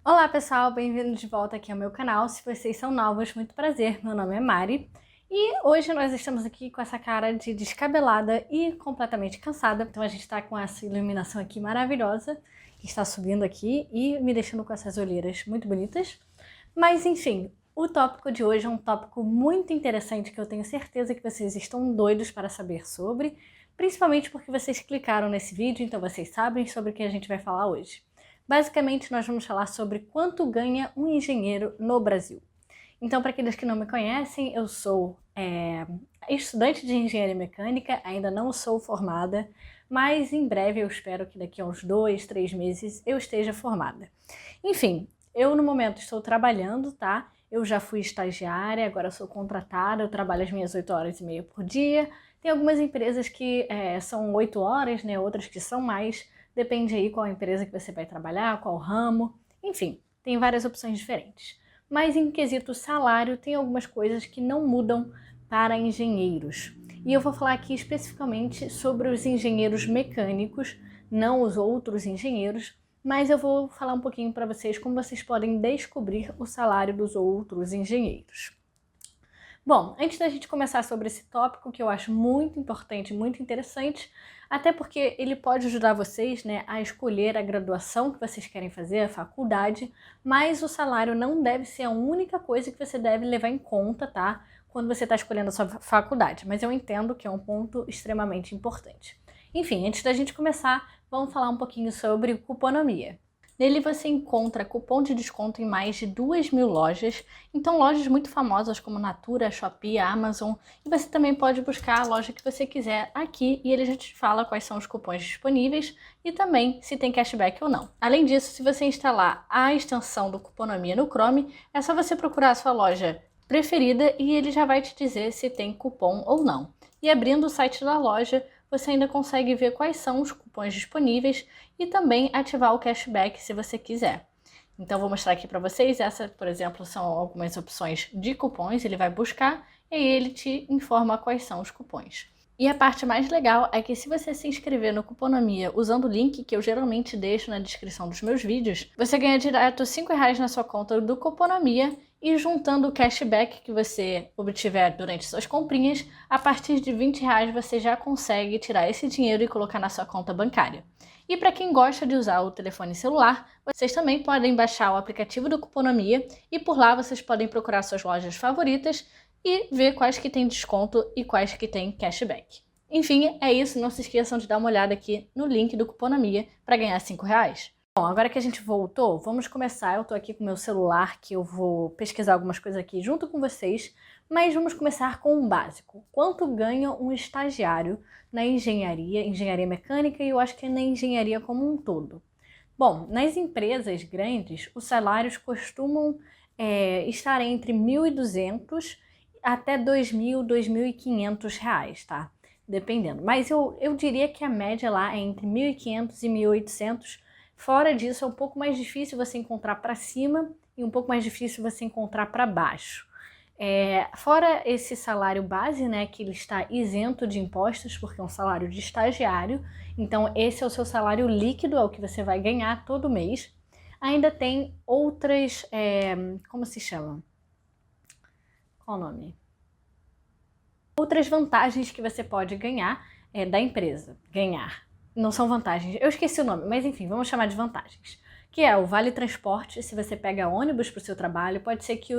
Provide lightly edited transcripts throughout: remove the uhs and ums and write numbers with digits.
Olá pessoal, bem-vindos de volta aqui ao meu canal. Se vocês são novos, muito prazer, meu nome é Mari e hoje nós estamos aqui com essa cara de descabelada e completamente cansada. Então a gente tá com essa iluminação aqui maravilhosa que está subindo aqui e me deixando com essas olheiras muito bonitas. Mas enfim, o tópico de hoje é um tópico muito interessante que eu tenho certeza que vocês estão doidos para saber sobre, principalmente porque vocês clicaram nesse vídeo, então vocês sabem sobre o que a gente vai falar hoje. Basicamente, nós vamos falar sobre quanto ganha um engenheiro no Brasil. Então, para aqueles que não me conhecem, eu sou estudante de engenharia mecânica, ainda não sou formada, mas em breve eu espero que daqui a uns 2, 3 meses eu esteja formada. Enfim, eu no momento estou trabalhando, tá? Eu já fui estagiária, agora sou contratada, eu trabalho as minhas 8 horas e meia por dia. Tem algumas empresas que são 8 horas, né? Outras que são mais. Depende aí qual empresa que você vai trabalhar, qual ramo, enfim, tem várias opções diferentes. Mas em quesito salário, tem algumas coisas que não mudam para engenheiros. E eu vou falar aqui especificamente sobre os engenheiros mecânicos, não os outros engenheiros, mas eu vou falar um pouquinho para vocês como vocês podem descobrir o salário dos outros engenheiros. Bom, antes da gente começar sobre esse tópico, que eu acho muito importante, muito interessante, até porque ele pode ajudar vocês, né, a escolher a graduação que vocês querem fazer, a faculdade, mas o salário não deve ser a única coisa que você deve levar em conta, tá? Quando você está escolhendo a sua faculdade, mas eu entendo que é um ponto extremamente importante. Enfim, antes da gente começar, vamos falar um pouquinho sobre cuponomia. Nele você encontra cupom de desconto em mais de 2.000 lojas, então lojas muito famosas como Natura, Shopee, Amazon, e você também pode buscar a loja que você quiser aqui e ele já te fala quais são os cupons disponíveis e também se tem cashback ou não. Além disso, se você instalar a extensão do Cuponomia no Chrome, é só você procurar a sua loja preferida e ele já vai te dizer se tem cupom ou não. E abrindo o site da loja, você ainda consegue ver quais são os cupons disponíveis e também ativar o cashback se você quiser. Então vou mostrar aqui para vocês, essa, por exemplo, são algumas opções de cupons, ele vai buscar e ele te informa quais são os cupons. E a parte mais legal é que se você se inscrever no Cuponomia usando o link que eu geralmente deixo na descrição dos meus vídeos, você ganha direto R$ 5 na sua conta do Cuponomia e juntando o cashback que você obtiver durante suas comprinhas, a partir de R$ 20 você já consegue tirar esse dinheiro e colocar na sua conta bancária. E para quem gosta de usar o telefone celular, vocês também podem baixar o aplicativo do Cuponomia e por lá vocês podem procurar suas lojas favoritas e ver quais que tem desconto e quais que tem cashback. Enfim, é isso. Não se esqueçam de dar uma olhada aqui no link do Cuponomia para ganhar R$ 5. Bom, agora que a gente voltou, vamos começar. Eu tô aqui com o meu celular, que eu vou pesquisar algumas coisas aqui junto com vocês, mas vamos começar com o básico. Quanto ganha um estagiário na engenharia mecânica e eu acho que é na engenharia como um todo? Bom, nas empresas grandes, os salários costumam estar entre 1.200 até 2.000, R$ 2.500, tá? Dependendo. Mas eu diria que a média lá é entre 1.500 e 1.800. Fora disso, é um pouco mais difícil você encontrar para cima e um pouco mais difícil você encontrar para baixo. Fora esse salário base, né, que ele está isento de impostos, porque é um salário de estagiário, então esse é o seu salário líquido, é o que você vai ganhar todo mês. Ainda tem outras, como se chama? Qual o nome? Outras vantagens que você pode ganhar da empresa. Ganhar. Não são vantagens, eu esqueci o nome, mas enfim, vamos chamar de vantagens. Que é o vale transporte, se você pega ônibus para o seu trabalho, pode ser que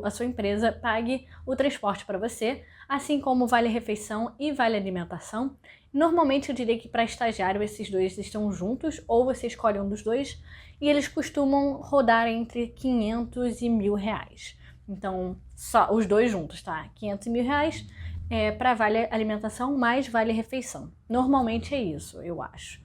a sua empresa pague o transporte para você, assim como o vale refeição e vale alimentação. Normalmente eu diria que para estagiário esses dois estão juntos, ou você escolhe um dos dois, e eles costumam rodar entre 500 e R$ 1.000. Então, só os dois juntos, tá? 500 e R$ 1.000 para vale alimentação mais vale refeição. Normalmente é isso, eu acho.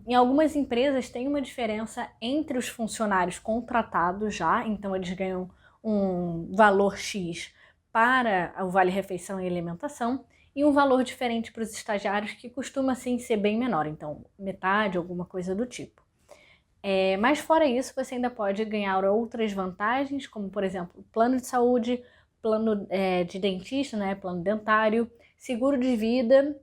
Em algumas empresas tem uma diferença entre os funcionários contratados já, então eles ganham um valor X para o vale refeição e alimentação e um valor diferente para os estagiários que costuma assim ser bem menor, então metade, alguma coisa do tipo. Mas fora isso, você ainda pode ganhar outras vantagens, como por exemplo, plano de saúde, plano de dentista, né, plano dentário, seguro de vida,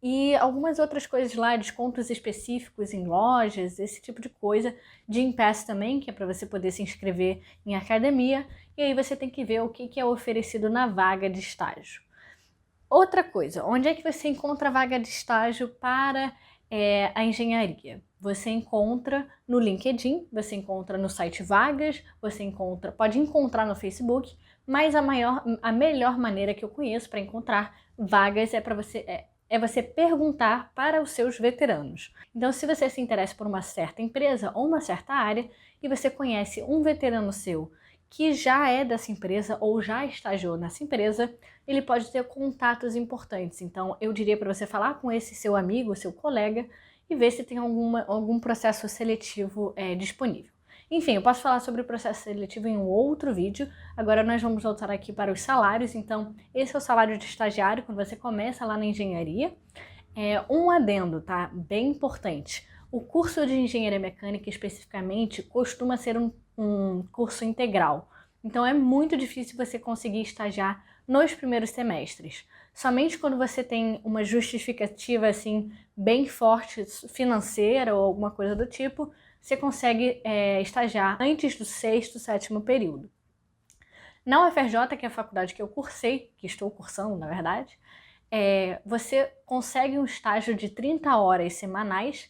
E algumas outras coisas lá, descontos específicos em lojas, esse tipo de coisa. Gympass também, que é para você poder se inscrever em academia. E aí você tem que ver o que é oferecido na vaga de estágio. Outra coisa, onde é que você encontra vaga de estágio para a engenharia? Você encontra no LinkedIn, você encontra no site Vagas, pode encontrar no Facebook, mas a melhor maneira que eu conheço para encontrar vagas é você perguntar para os seus veteranos. Então, se você se interessa por uma certa empresa ou uma certa área e você conhece um veterano seu que já é dessa empresa ou já estagiou nessa empresa, ele pode ter contatos importantes. Então, eu diria para você falar com esse seu amigo, seu colega, e ver se tem algum processo seletivo disponível. Enfim, eu posso falar sobre o processo seletivo em um outro vídeo. Agora nós vamos voltar aqui para os salários. Então, esse é o salário de estagiário quando você começa lá na engenharia. Um adendo, tá? Bem importante. O curso de engenharia mecânica, especificamente, costuma ser um curso integral. Então, é muito difícil você conseguir estagiar nos primeiros semestres. Somente quando você tem uma justificativa, assim, bem forte, financeira ou alguma coisa do tipo, você consegue estagiar antes do 6º, 7º período. Na UFRJ, que é a faculdade que eu cursei, que estou cursando, na verdade, você consegue um estágio de 30 horas semanais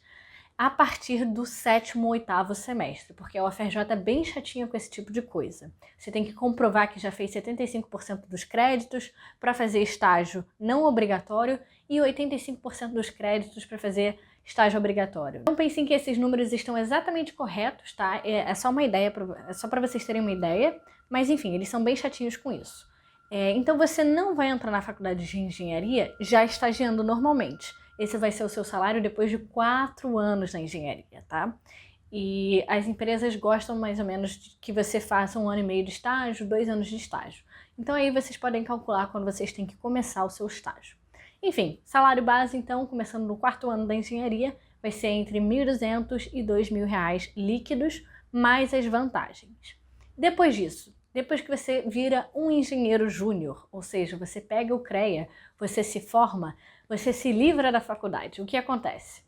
a partir do 7º ou 8º semestre, porque a UFRJ é bem chatinha com esse tipo de coisa. Você tem que comprovar que já fez 75% dos créditos para fazer estágio não obrigatório e 85% dos créditos para fazer estágio obrigatório. Não pensem que esses números estão exatamente corretos, tá? É só uma ideia, é só para vocês terem uma ideia, mas enfim, eles são bem chatinhos com isso. Então você não vai entrar na faculdade de engenharia já estagiando normalmente. Esse vai ser o seu salário depois de 4 anos na engenharia, tá? E as empresas gostam mais ou menos de que você faça 1 ano e meio de estágio, 2 anos de estágio. Então aí vocês podem calcular quando vocês têm que começar o seu estágio. Enfim, salário base então, começando no 4º ano da engenharia, vai ser entre R$ 1.200 e R$ 2.000 líquidos, mais as vantagens. Depois disso, depois que você vira um engenheiro júnior, ou seja, você pega o CREA, você se forma, você se livra da faculdade. O que acontece?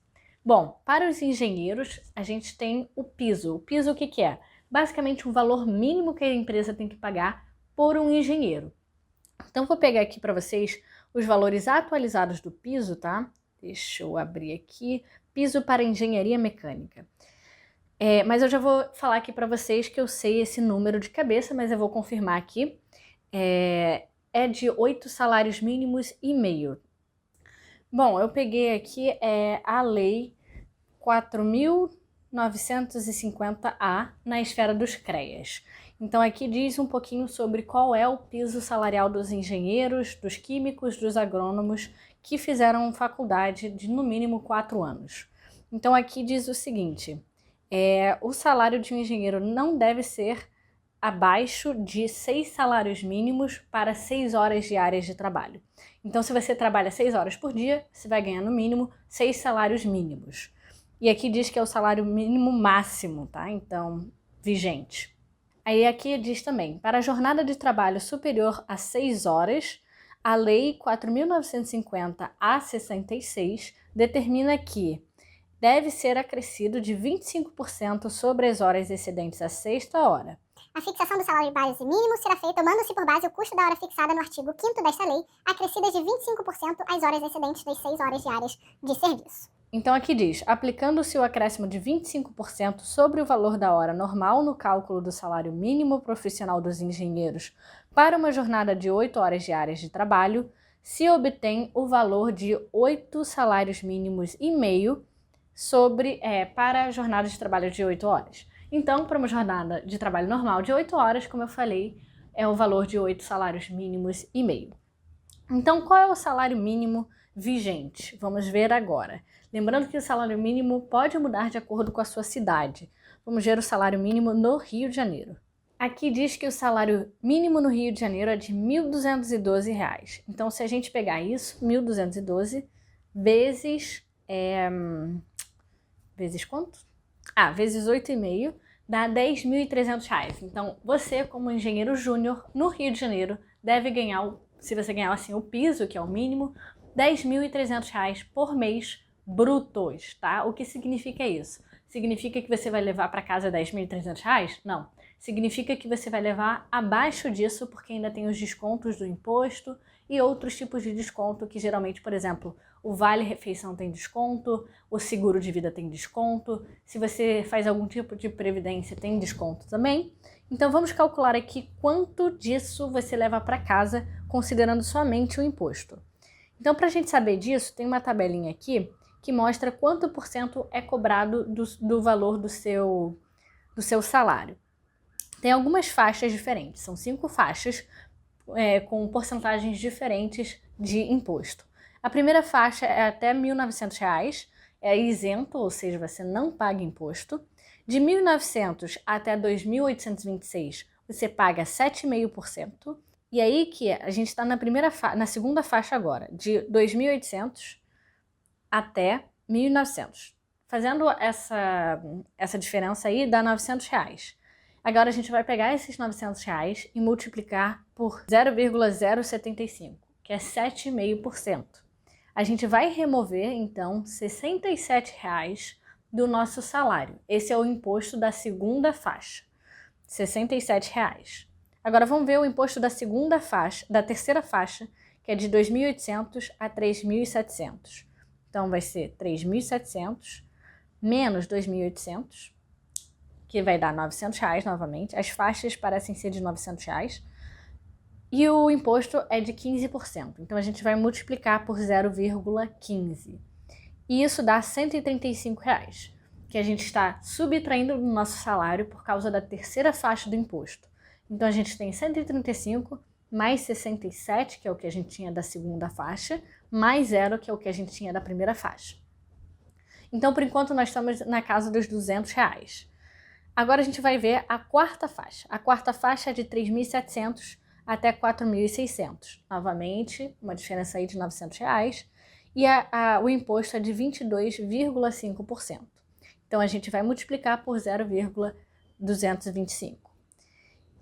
Bom, para os engenheiros, a gente tem o piso. O piso o que é? Basicamente um valor mínimo que a empresa tem que pagar por um engenheiro. Então, vou pegar aqui para vocês os valores atualizados do piso, tá? Deixa eu abrir aqui. Piso para engenharia mecânica. Mas eu já vou falar aqui para vocês que eu sei esse número de cabeça, mas eu vou confirmar aqui. É de 8 salários mínimos e meio. Bom, eu peguei aqui a lei 4.950A na esfera dos CREAs. Então aqui diz um pouquinho sobre qual é o piso salarial dos engenheiros, dos químicos, dos agrônomos que fizeram faculdade de no mínimo 4 anos. Então aqui diz o seguinte, o salário de um engenheiro não deve ser abaixo de 6 salários mínimos para 6 horas diárias de trabalho. Então, se você trabalha 6 horas por dia, você vai ganhar no mínimo 6 salários mínimos. E aqui diz que é o salário mínimo máximo, tá? Então, vigente. Aí aqui diz também, para a jornada de trabalho superior a 6 horas, a Lei 4.950-A66 determina que deve ser acrescido de 25% sobre as horas excedentes a sexta hora. A fixação do salário base mínimo será feita tomando-se por base o custo da hora fixada no artigo 5º desta lei, acrescidas de 25% às horas excedentes das 6 horas diárias de serviço. Então aqui diz, aplicando-se o acréscimo de 25% sobre o valor da hora normal no cálculo do salário mínimo profissional dos engenheiros para uma jornada de 8 horas diárias de trabalho, se obtém o valor de 8 salários mínimos e meio para a jornada de trabalho de 8 horas. Então, para uma jornada de trabalho normal de 8 horas, como eu falei, é o valor de 8 salários mínimos e meio. Então, qual é o salário mínimo vigente? Vamos ver agora. Lembrando que o salário mínimo pode mudar de acordo com a sua cidade. Vamos ver o salário mínimo no Rio de Janeiro. Aqui diz que o salário mínimo no Rio de Janeiro é de R$ 1.212. Então, se a gente pegar isso, 1.212 vezes... vezes quanto? Vezes 8,5 dá R$ 10.300. Então, você, como engenheiro júnior no Rio de Janeiro, deve ganhar, se você ganhar assim o piso, que é o mínimo, R$ 10.300 por mês brutos, tá? O que significa isso? Significa que você vai levar para casa R$ 10.300? Não. Significa que você vai levar abaixo disso, porque ainda tem os descontos do imposto e outros tipos de desconto que geralmente, por exemplo, o Vale Refeição tem desconto, o seguro de vida tem desconto, se você faz algum tipo de previdência tem desconto também. Então vamos calcular aqui quanto disso você leva para casa, considerando somente o imposto. Então, para a gente saber disso, tem uma tabelinha aqui que mostra quanto por cento é cobrado do valor do seu salário. Tem algumas faixas diferentes, são 5 faixas com porcentagens diferentes de imposto. A primeira faixa é até R$ 1.900, é isento, ou seja, você não paga imposto. De 1.900 até 2.826, você paga 7,5%. E aí que a gente está na segunda faixa agora, de 2.800 até 1.900. Fazendo essa diferença aí, dá R$ 900. Agora a gente vai pegar esses R$ 900 e multiplicar por 0,075, que é 7,5%. A gente vai remover, então, R$ 67 do nosso salário. Esse é o imposto da segunda faixa, R$ 67. Agora vamos ver o imposto da segunda faixa, da terceira faixa, que é de 2.800 a 3.700. Então vai ser 3.700 menos 2.800, que vai dar R$ 900 novamente. As faixas parecem ser de R$ 900. E o imposto é de 15%. Então a gente vai multiplicar por 0,15. E isso dá R$ 135, que a gente está subtraindo do nosso salário por causa da terceira faixa do imposto. Então a gente tem 135 mais 67, que é o que a gente tinha da segunda faixa, mais 0, que é o que a gente tinha da primeira faixa. Então, por enquanto, nós estamos na casa dos R$ 200. Agora a gente vai ver a quarta faixa. A quarta faixa é de 3.700 até 4.600. Novamente, uma diferença aí de R$ 900. E o imposto é de 22,5%. Então, a gente vai multiplicar por 0,225.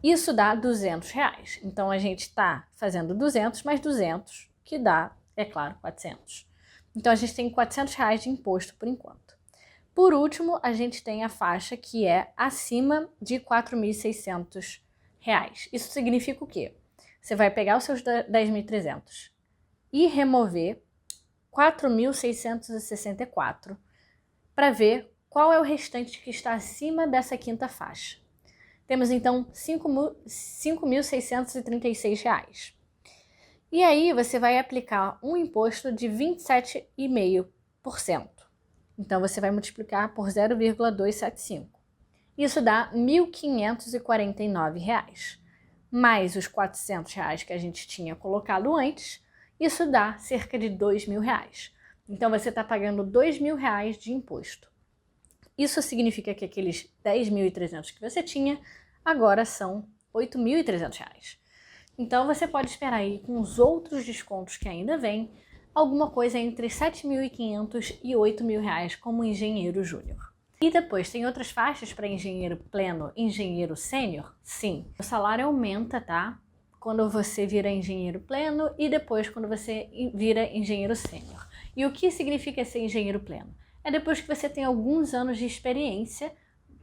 Isso dá R$ 200. Então, a gente está fazendo 200 mais 200, que dá, é claro, 400. Então, a gente tem R$ 400 de imposto por enquanto. Por último, a gente tem a faixa que é acima de R$ 4.600. Isso significa o quê? Você vai pegar os seus 10.300 e remover 4.664 para ver qual é o restante que está acima dessa quinta faixa. Temos então R$ 5.636. E aí você vai aplicar um imposto de 27,5%. Então você vai multiplicar por 0,275. Isso dá R$ 1.549. Mais os R$ 400 que a gente tinha colocado antes, isso dá cerca de R$ 2.000. Então você está pagando R$ 2.000 de imposto. Isso significa que aqueles 10.300 que você tinha, agora são R$ 8.300. Então você pode esperar aí, com os outros descontos que ainda vêm, alguma coisa entre R$ 7.500 e R$ 8.000 como engenheiro júnior. E depois tem outras faixas para engenheiro pleno, engenheiro sênior? Sim. O salário aumenta, tá? Quando você vira engenheiro pleno e depois quando você vira engenheiro sênior. E o que significa ser engenheiro pleno? É depois que você tem alguns anos de experiência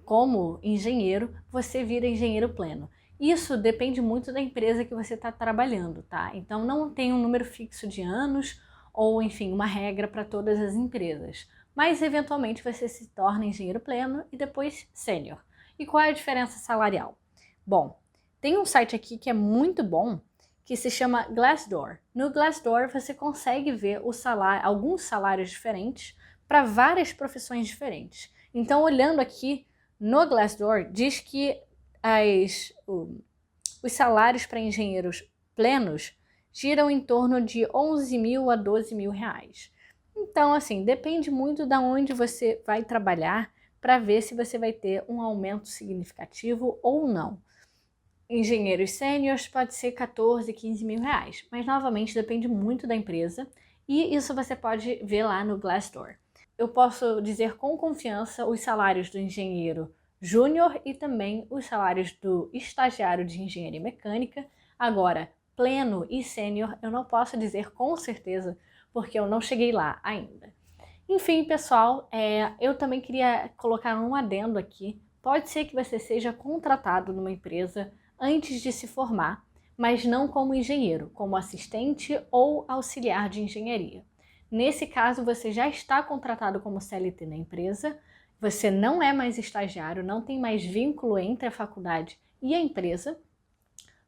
como engenheiro, você vira engenheiro pleno. Isso depende muito da empresa que você está trabalhando, tá? Então não tem um número fixo de anos ou, enfim, uma regra para todas as empresas. Mas, eventualmente, você se torna engenheiro pleno e depois sênior. E qual é a diferença salarial? Bom, tem um site aqui que é muito bom, que se chama Glassdoor. No Glassdoor você consegue ver alguns salários diferentes para várias profissões diferentes. Então, olhando aqui no Glassdoor, diz que os salários para engenheiros plenos giram em torno de 11.000 a 12.000 reais. Então, assim, depende muito de onde você vai trabalhar para ver se você vai ter um aumento significativo ou não. Engenheiros sêniores pode ser 14, 15 mil reais, mas novamente depende muito da empresa e isso você pode ver lá no Glassdoor. Eu posso dizer com confiança os salários do engenheiro júnior e também os salários do estagiário de engenharia mecânica. Agora, pleno e sênior eu não posso dizer com certeza, porque eu não cheguei lá ainda. Enfim, pessoal, eu também queria colocar um adendo aqui. Pode ser que você seja contratado numa empresa antes de se formar, mas não como engenheiro, como assistente ou auxiliar de engenharia. Nesse caso, você já está contratado como CLT na empresa, você não é mais estagiário, não tem mais vínculo entre a faculdade e a empresa,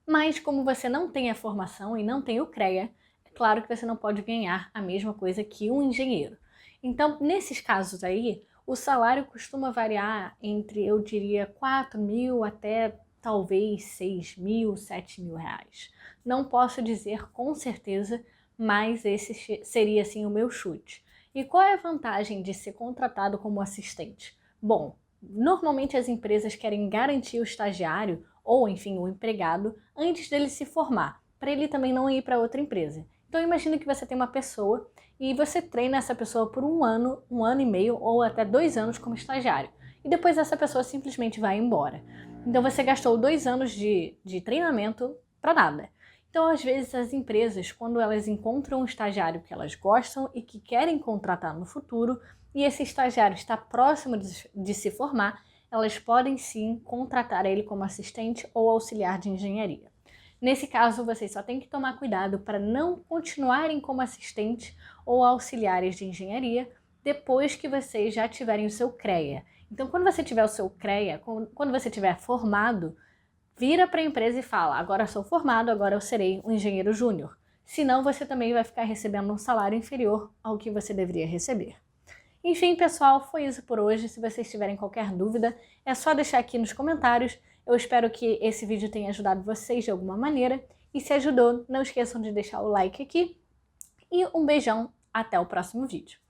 mas como você não tem a formação e não tem o CREA, é claro que você não pode ganhar a mesma coisa que um engenheiro. Então, nesses casos aí, o salário costuma variar entre, eu diria, 4 mil até talvez 6 mil, 7 mil reais. Não posso dizer com certeza, mas esse seria assim o meu chute. E qual é a vantagem de ser contratado como assistente? Bom, normalmente as empresas querem garantir o estagiário ou, enfim, o empregado antes dele se formar, para ele também não ir para outra empresa. Então imagine que você tem uma pessoa e você treina essa pessoa por um ano e meio ou até 2 anos como estagiário. E depois essa pessoa simplesmente vai embora. Então você gastou 2 anos de treinamento para nada. Então, às vezes, as empresas, quando elas encontram um estagiário que elas gostam e que querem contratar no futuro, e esse estagiário está próximo de se formar, elas podem sim contratar ele como assistente ou auxiliar de engenharia. Nesse caso, vocês só têm que tomar cuidado para não continuarem como assistente ou auxiliares de engenharia depois que vocês já tiverem o seu CREA. Então, quando você tiver o seu CREA, quando você tiver formado, vira para a empresa e fala, agora sou formado, agora eu serei um engenheiro júnior. Senão, você também vai ficar recebendo um salário inferior ao que você deveria receber. Enfim, pessoal, foi isso por hoje. Se vocês tiverem qualquer dúvida, é só deixar aqui nos comentários. Eu espero que esse vídeo tenha ajudado vocês de alguma maneira. E se ajudou, não esqueçam de deixar o like aqui. E um beijão, até o próximo vídeo.